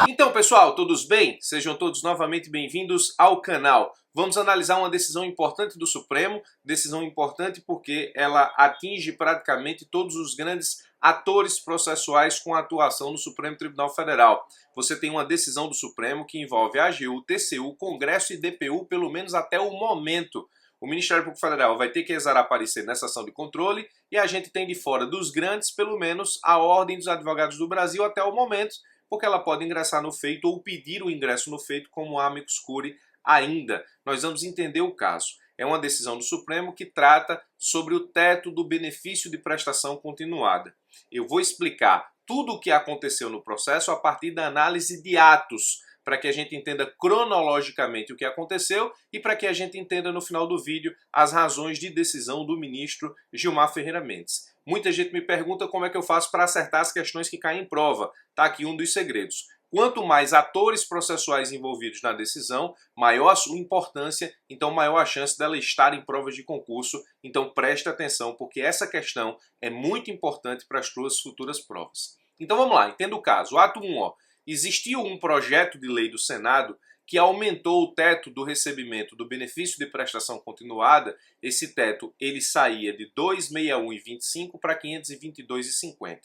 Então, pessoal, todos bem? Sejam todos novamente bem-vindos ao canal. Vamos analisar uma decisão importante do Supremo, decisão importante porque ela atinge praticamente todos os grandes atores processuais com atuação no Supremo Tribunal Federal. Você tem uma decisão do Supremo que envolve a AGU, TCU, Congresso e DPU, pelo menos até o momento. O Ministério Público Federal vai ter que exarar parecer nessa ação de controle e a gente tem de fora dos grandes, pelo menos, a Ordem dos Advogados do Brasil até o momento, porque ela pode ingressar no feito ou pedir o ingresso no feito como amicus curiae ainda. Nós vamos entender o caso. É uma decisão do Supremo que trata sobre o teto do benefício de prestação continuada. Eu vou explicar tudo o que aconteceu no processo a partir da análise de atos, para que a gente entenda cronologicamente o que aconteceu e para que a gente entenda no final do vídeo as razões de decisão do ministro Gilmar Ferreira Mendes. Muita gente me pergunta como é que eu faço para acertar as questões que caem em prova. Tá aqui um dos segredos. Quanto mais atores processuais envolvidos na decisão, maior a sua importância, então maior a chance dela estar em provas de concurso. Então preste atenção, porque essa questão é muito importante para as suas futuras provas. Então vamos lá, entenda o caso. Ato 1, ó. Existiu um projeto de lei do Senado que aumentou o teto do recebimento do benefício de prestação continuada. Esse teto ele saía de R$ 261,25 para R$ 522,50.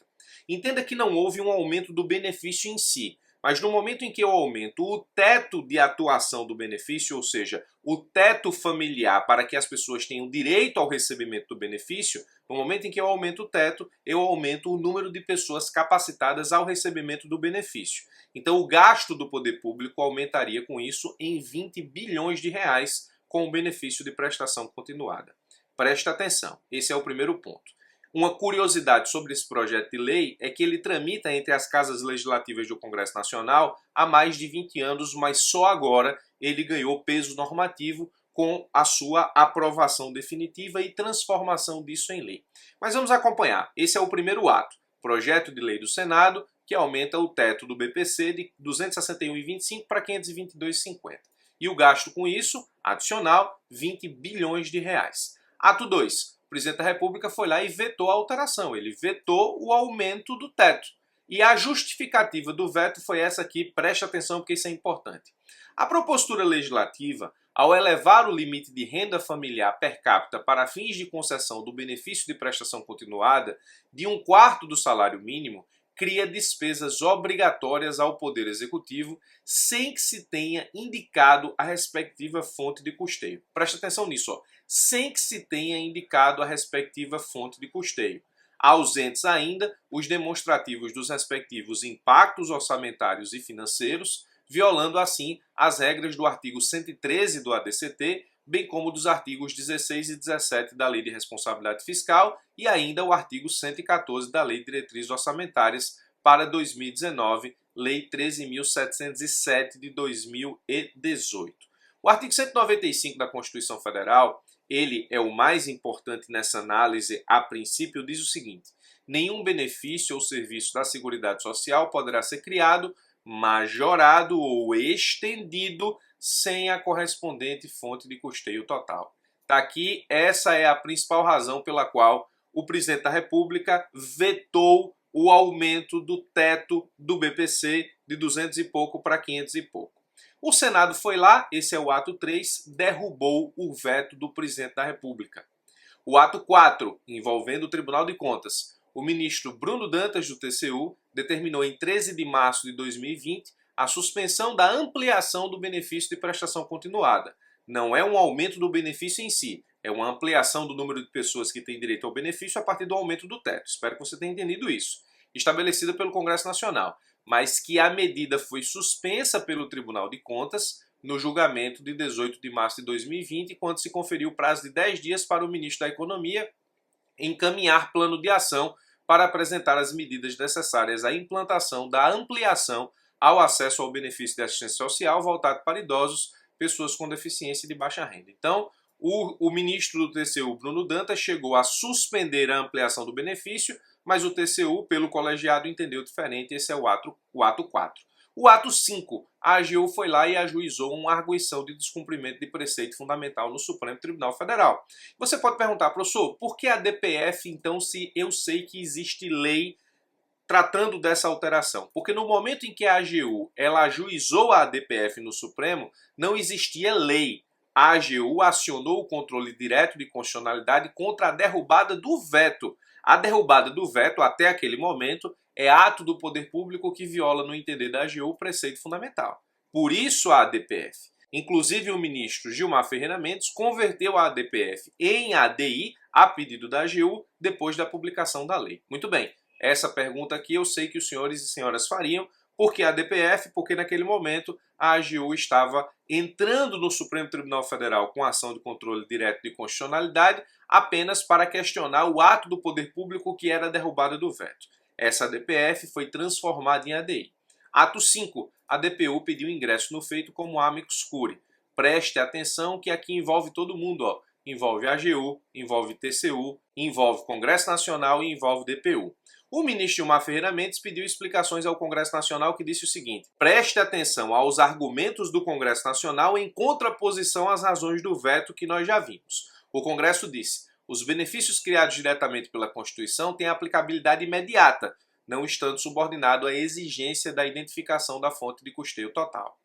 Entenda que não houve um aumento do benefício em si, mas no momento em que eu aumento o teto de atuação do benefício, ou seja, o teto familiar para que as pessoas tenham direito ao recebimento do benefício, no momento em que eu aumento o teto, eu aumento o número de pessoas capacitadas ao recebimento do benefício. Então o gasto do poder público aumentaria com isso em 20 bilhões de reais com o benefício de prestação continuada. Presta atenção, esse é o primeiro ponto. Uma curiosidade sobre esse projeto de lei é que ele tramita entre as casas legislativas do Congresso Nacional há mais de 20 anos, mas só agora ele ganhou peso normativo com a sua aprovação definitiva e transformação disso em lei. Mas vamos acompanhar. Esse é o primeiro ato. Projeto de lei do Senado que aumenta o teto do BPC de R$ 261,25 para R$ 522,50. E o gasto com isso, adicional, 20 bilhões de reais. Ato 2. O presidente da República foi lá e vetou a alteração, ele vetou o aumento do teto. E a justificativa do veto foi essa aqui, preste atenção porque isso é importante. A propositura legislativa, ao elevar o limite de renda familiar per capita para fins de concessão do benefício de prestação continuada de 1/4 do salário mínimo, cria despesas obrigatórias ao Poder Executivo sem que se tenha indicado a respectiva fonte de custeio. Preste atenção nisso, ó. Sem que se tenha indicado a respectiva fonte de custeio. Ausentes ainda os demonstrativos dos respectivos impactos orçamentários e financeiros, violando assim as regras do artigo 113 do ADCT, bem como dos artigos 16 e 17 da Lei de Responsabilidade Fiscal e ainda o artigo 114 da Lei de Diretrizes Orçamentárias para 2019, Lei 13.707 de 2018. O artigo 195 da Constituição Federal, ele é o mais importante nessa análise, a princípio diz o seguinte: nenhum benefício ou serviço da Seguridade Social poderá ser criado, majorado ou estendido sem a correspondente fonte de custeio total. Tá aqui, essa é a principal razão pela qual o presidente da República vetou o aumento do teto do BPC de 200 e pouco para 500 e pouco. O Senado foi lá, esse é o ato 3, derrubou o veto do presidente da República. O ato 4, envolvendo o Tribunal de Contas, o ministro Bruno Dantas, do TCU, determinou em 13 de março de 2020 a suspensão da ampliação do benefício de prestação continuada. Não é um aumento do benefício em si, é uma ampliação do número de pessoas que têm direito ao benefício a partir do aumento do teto. Espero que você tenha entendido isso. Estabelecida pelo Congresso Nacional, mas que a medida foi suspensa pelo Tribunal de Contas no julgamento de 18 de março de 2020, quando se conferiu o prazo de 10 dias para o ministro da Economia encaminhar plano de ação para apresentar as medidas necessárias à implantação da ampliação ao acesso ao benefício de assistência social voltado para idosos, pessoas com deficiência e de baixa renda. Então, o ministro do TCU, Bruno Dantas, chegou a suspender a ampliação do benefício, mas o TCU, pelo colegiado, entendeu diferente. Esse é o ato 4. O ato 5, a AGU foi lá e ajuizou uma arguição de descumprimento de preceito fundamental no Supremo Tribunal Federal. Você pode perguntar, professor, por que a DPF, então, se eu sei que existe lei tratando dessa alteração? Porque no momento em que a AGU ela ajuizou a ADPF no Supremo, não existia lei. A AGU acionou o controle direto de constitucionalidade contra a derrubada do veto. A derrubada do veto, até aquele momento, é ato do poder público que viola, no entender da AGU, o preceito fundamental. Por isso a ADPF. Inclusive o ministro Gilmar Ferreira Mendes converteu a ADPF em ADI a pedido da AGU depois da publicação da lei. Muito bem, essa pergunta aqui eu sei que os senhores e senhoras fariam. Por que a ADPF? Porque naquele momento a AGU estava entrando no Supremo Tribunal Federal com ação de controle direto de constitucionalidade apenas para questionar o ato do poder público que era a derrubada do veto. Essa ADPF foi transformada em ADI. Ato 5. A DPU pediu ingresso no feito como amicus curiae. Preste atenção que aqui envolve todo mundo, ó. Envolve AGU, envolve TCU, envolve Congresso Nacional e envolve DPU. O ministro Gilmar Ferreira Mendes pediu explicações ao Congresso Nacional que disse o seguinte: preste atenção aos argumentos do Congresso Nacional em contraposição às razões do veto que nós já vimos. O Congresso disse: os benefícios criados diretamente pela Constituição têm aplicabilidade imediata, não estando subordinado à exigência da identificação da fonte de custeio total.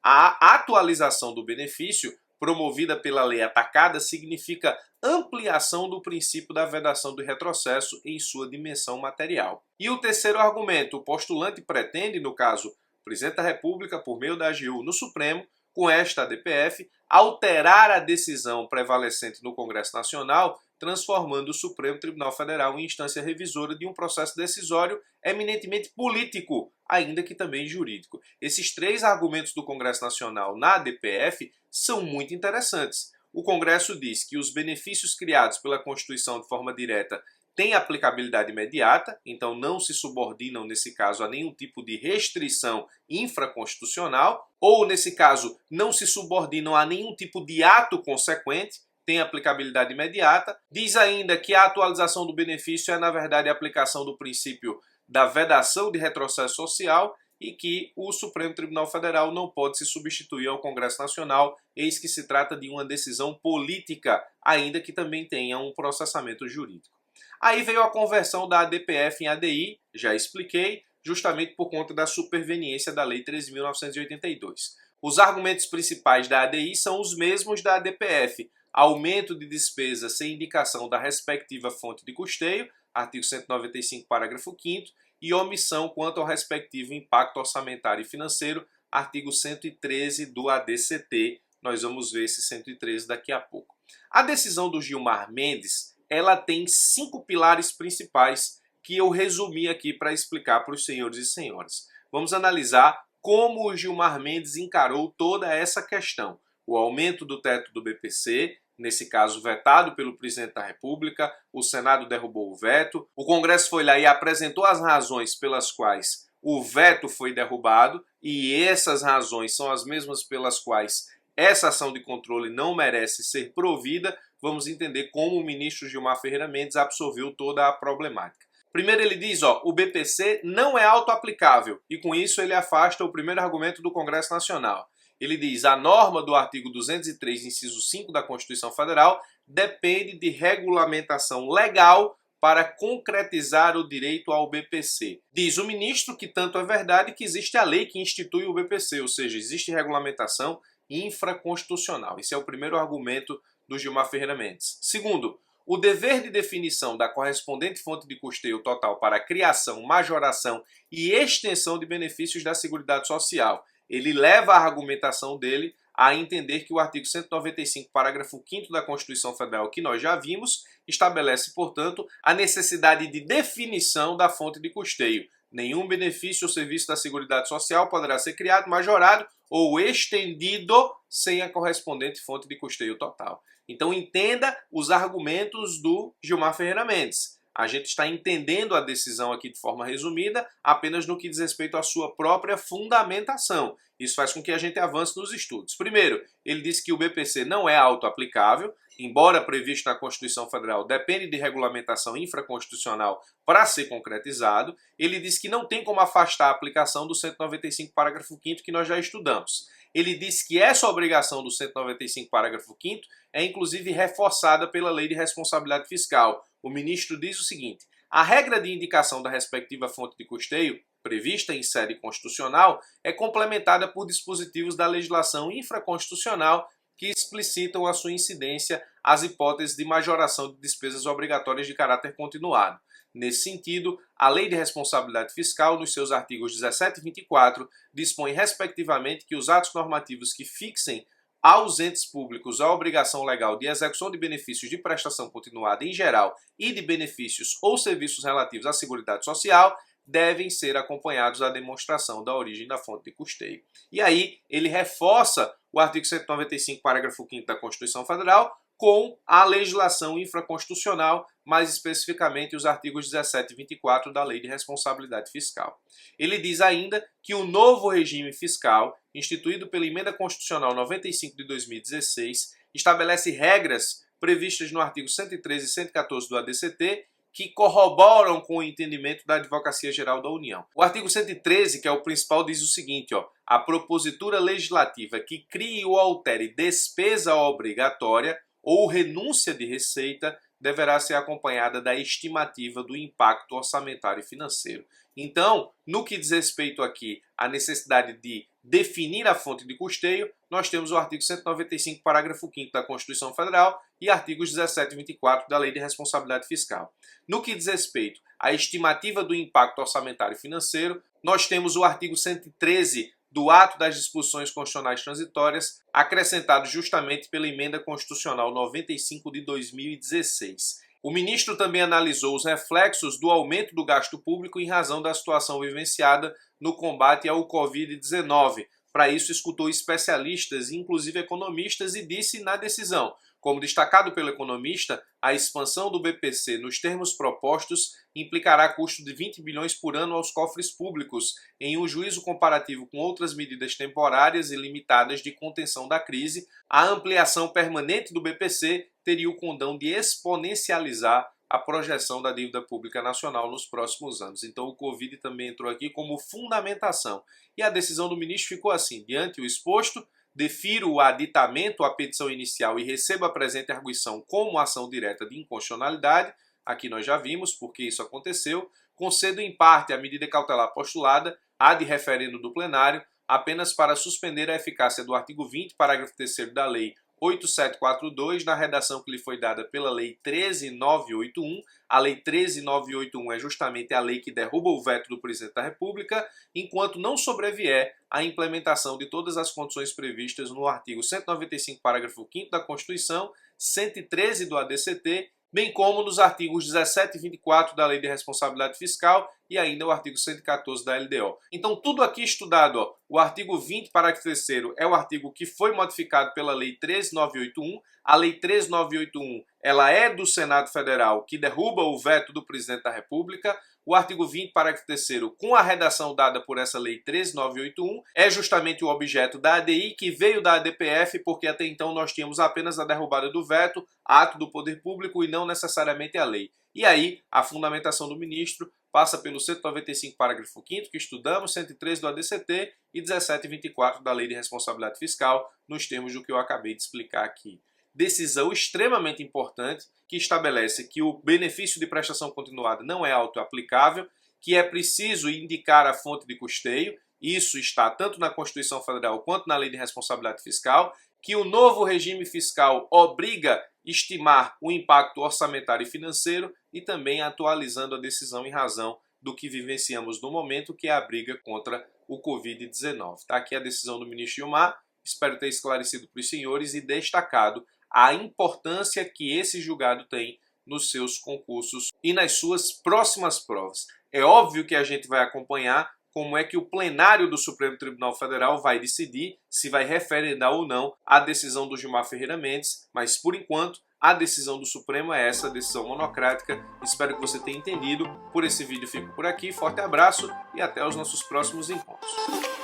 A atualização do benefício promovida pela lei atacada significa ampliação do princípio da vedação do retrocesso em sua dimensão material. E o terceiro argumento, o postulante pretende, no caso, o presidente da República, por meio da AGU no Supremo, com esta ADPF, alterar a decisão prevalecente no Congresso Nacional, transformando o Supremo Tribunal Federal em instância revisora de um processo decisório eminentemente político, ainda que também jurídico. Esses três argumentos do Congresso Nacional na ADPF são muito interessantes. O Congresso diz que os benefícios criados pela Constituição de forma direta têm aplicabilidade imediata, então não se subordinam, nesse caso, a nenhum tipo de restrição infraconstitucional, ou, nesse caso, não se subordinam a nenhum tipo de ato consequente, tem aplicabilidade imediata. Diz ainda que a atualização do benefício é, na verdade, a aplicação do princípio da vedação de retrocesso social e que o Supremo Tribunal Federal não pode se substituir ao Congresso Nacional, eis que se trata de uma decisão política, ainda que também tenha um processamento jurídico. Aí veio a conversão da ADPF em ADI, já expliquei, justamente por conta da superveniência da Lei 13.982. Os argumentos principais da ADI são os mesmos da ADPF: aumento de despesa sem indicação da respectiva fonte de custeio, artigo 195, parágrafo 5º, e omissão quanto ao respectivo impacto orçamentário e financeiro, artigo 113 do ADCT. Nós vamos ver esse 113 daqui a pouco. A decisão do Gilmar Mendes, ela tem 5 pilares principais que eu resumi aqui para explicar para os senhores e senhoras. Vamos analisar como o Gilmar Mendes encarou toda essa questão. O aumento do teto do BPC, nesse caso vetado pelo presidente da República, o Senado derrubou o veto, o Congresso foi lá e apresentou as razões pelas quais o veto foi derrubado, e essas razões são as mesmas pelas quais essa ação de controle não merece ser provida. Vamos entender como o ministro Gilmar Ferreira Mendes absorveu toda a problemática. Primeiro ele diz, o BPC não é autoaplicável, e com isso ele afasta o primeiro argumento do Congresso Nacional. Ele diz: a norma do artigo 203, inciso 5 da Constituição Federal depende de regulamentação legal para concretizar o direito ao BPC. Diz o ministro que tanto é verdade que existe a lei que institui o BPC, ou seja, existe regulamentação infraconstitucional. Esse é o primeiro argumento do Gilmar Ferreira Mendes. Segundo, o dever de definição da correspondente fonte de custeio total para a criação, majoração e extensão de benefícios da Seguridade Social. Ele leva a argumentação dele a entender que o artigo 195, parágrafo 5º da Constituição Federal, que nós já vimos, estabelece, portanto, a necessidade de definição da fonte de custeio. Nenhum benefício ou serviço da Seguridade Social poderá ser criado, majorado ou estendido sem a correspondente fonte de custeio total. Então entenda os argumentos do Gilmar Ferreira Mendes. A gente está entendendo a decisão aqui de forma resumida, apenas no que diz respeito à sua própria fundamentação. Isso faz com que a gente avance nos estudos. Primeiro, ele disse que o BPC não é autoaplicável, embora previsto na Constituição Federal, depende de regulamentação infraconstitucional para ser concretizado. Ele disse que não tem como afastar a aplicação do 195, parágrafo 5º, que nós já estudamos. Ele disse que essa obrigação do 195, parágrafo 5º, é inclusive reforçada pela Lei de Responsabilidade Fiscal. O ministro diz o seguinte: A regra de indicação da respectiva fonte de custeio, prevista em sede constitucional, é complementada por dispositivos da legislação infraconstitucional que explicitam a sua incidência às hipóteses de majoração de despesas obrigatórias de caráter continuado. Nesse sentido, a Lei de Responsabilidade Fiscal, nos seus artigos 17 e 24, dispõe respectivamente que os atos normativos que fixem aos entes públicos a obrigação legal de execução de benefícios de prestação continuada em geral e de benefícios ou serviços relativos à Seguridade Social devem ser acompanhados da demonstração da origem da fonte de custeio. E aí ele reforça o artigo 195, parágrafo 5º da Constituição Federal com a legislação infraconstitucional, mais especificamente os artigos 17 e 24 da Lei de Responsabilidade Fiscal. Ele diz ainda que o novo regime fiscal, instituído pela Emenda Constitucional 95 de 2016, estabelece regras previstas no artigo 113 e 114 do ADCT que corroboram com o entendimento da Advocacia Geral da União. O artigo 113, que é o principal, diz o seguinte, a propositura legislativa que crie ou altere despesa obrigatória ou renúncia de receita deverá ser acompanhada da estimativa do impacto orçamentário e financeiro. Então, no que diz respeito aqui à necessidade de definir a fonte de custeio, nós temos o artigo 195, parágrafo 5º da Constituição Federal e artigos 17 e 24 da Lei de Responsabilidade Fiscal. No que diz respeito à estimativa do impacto orçamentário e financeiro, nós temos o artigo 113 do ato das disposições constitucionais transitórias, acrescentado justamente pela Emenda Constitucional 95 de 2016. O ministro também analisou os reflexos do aumento do gasto público em razão da situação vivenciada no combate ao Covid-19. Para isso, escutou especialistas, inclusive economistas, e disse na decisão: como destacado pelo economista, a expansão do BPC nos termos propostos implicará custo de 20 bilhões por ano aos cofres públicos, em um juízo comparativo com outras medidas temporárias e limitadas de contenção da crise. A ampliação permanente do BPC teria o condão de exponencializar a projeção da dívida pública nacional nos próximos anos. Então o Covid também entrou aqui como fundamentação. E a decisão do ministro ficou assim: diante o exposto, defiro o aditamento à petição inicial e recebo a presente arguição como ação direta de inconstitucionalidade. Aqui nós já vimos porque isso aconteceu. Concedo em parte a medida cautelar postulada, a de referendo do plenário, apenas para suspender a eficácia do artigo 20, parágrafo 3º da Lei 8742, na redação que lhe foi dada pela Lei 13981. A Lei 13981 é justamente a lei que derruba o veto do Presidente da República, enquanto não sobrevier a implementação de todas as condições previstas no artigo 195, parágrafo 5º da Constituição, 113 do ADCT, bem como nos artigos 17 e 24 da Lei de Responsabilidade Fiscal e ainda o artigo 114 da LDO. Então, tudo aqui estudado, o artigo 20, parágrafo 3º, é o artigo que foi modificado pela Lei 13981. A Lei 13981, ela é do Senado Federal, que derruba o veto do Presidente da República. O artigo 20, parágrafo 3º, com a redação dada por essa Lei 13981, é justamente o objeto da ADI, que veio da ADPF, porque até então nós tínhamos apenas a derrubada do veto, ato do poder público e não necessariamente a lei. E aí, a fundamentação do ministro passa pelo 195, parágrafo 5º, que estudamos, 103 do ADCT e 17 e 24 da Lei de Responsabilidade Fiscal, nos termos do que eu acabei de explicar aqui. Decisão extremamente importante que estabelece que o benefício de prestação continuada não é autoaplicável, que é preciso indicar a fonte de custeio, isso está tanto na Constituição Federal quanto na Lei de Responsabilidade Fiscal, que o novo regime fiscal obriga a estimar o impacto orçamentário e financeiro e também atualizando a decisão em razão do que vivenciamos no momento, que é a briga contra o Covid-19. Está aqui a decisão do ministro Gilmar, espero ter esclarecido para os senhores e destacado a importância que esse julgado tem nos seus concursos e nas suas próximas provas. É óbvio que a gente vai acompanhar como é que o plenário do Supremo Tribunal Federal vai decidir se vai referendar ou não a decisão do Gilmar Ferreira Mendes, mas por enquanto a decisão do Supremo é essa, decisão monocrática. Espero que você tenha entendido. Por esse vídeo fico por aqui, forte abraço e até os nossos próximos encontros.